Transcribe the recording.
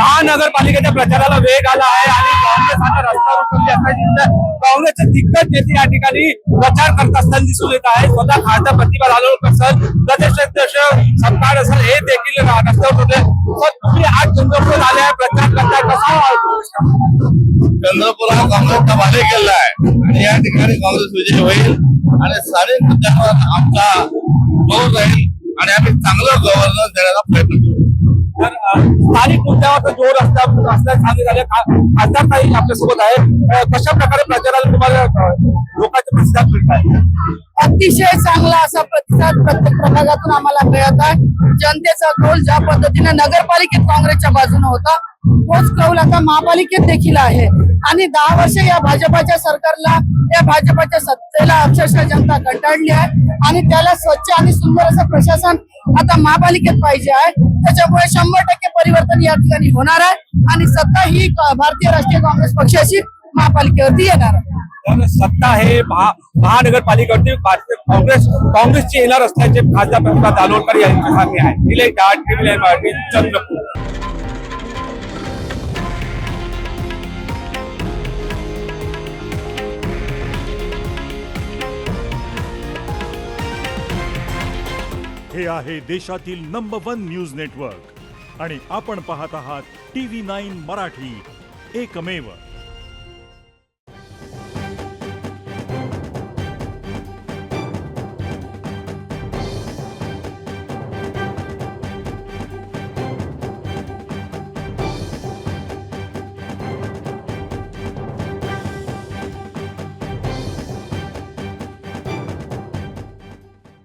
महानगरपालिकेच्या प्रचाराला वेग आला आहे आणि काँग्रेस आता रस्त्यावर उतरली असल्याची दिसत. काँग्रेसचे दिग्गज नेते या ठिकाणी प्रचार करत असताना दिसून येत आहे. स्वतः खासदार प्रतिभा लालोळकर सर, प्रदेशाध्यक्ष सत्तार असेल, हे देखील रस्त्यावर होते. तुम्ही आज चंद्रपूर आले आहे, प्रचार करताय, कसा चंद्रपूर हा काँग्रेसचा बालेकिल्ला आहे आणि या ठिकाणी काँग्रेस विजयी होईल आणि स्थानिक मुद्द्यांवर आमचा जोर राहील आणि आम्ही चांगलं गव्हर्नन्स देण्याचा प्रयत्न करू. तर स्थानिक मुद्द्यावर जोर असल्यास सांगण्यात आले. खासदार काही आपल्यासोबत आहे. कशा प्रकारे प्रचाराला तुम्हाला लोकांचे प्रतिसाद मिळत आहे? अतिशय चांगला असा प्रतिसाद प्रत्येक प्रभागातून आम्हाला मिळत आहे. जनतेचा कौल ज्या पद्धतीने नगरपालिकेत काँग्रेसच्या बाजूने होता, तोच कौल आता महापालिकेत देखील आहे. आणि 10 वर्ष या भाजपाच्या सरकारला, या भाजपाच्या सत्तेला अक्षरशः जनता कंटाळली आहे आणि त्याला स्वच्छ आणि सुंदर असं प्रशासन आता महापालिकेत पाहिजे आहे. त्याच्यामुळे 100% परिवर्तन या ठिकाणी होणार आहे आणि सत्ता ही भारतीय राष्ट्रीय काँग्रेस पक्षाची महापालिकेवरती येणार आहे. तर सत्ता हे महानगरपालिकेवरती भारतीय काँग्रेसची येणार असल्याचे खासदार प्रतिभा लालोळकर यांचे सांगणे आहे. Nilesh dot, TVNine Marathi, Chandrapur. हे आहे देशातील नंबर 1 न्यूज नेटवर्क आणि आपण पाहत आहात TV9 मराठी, एकमेव.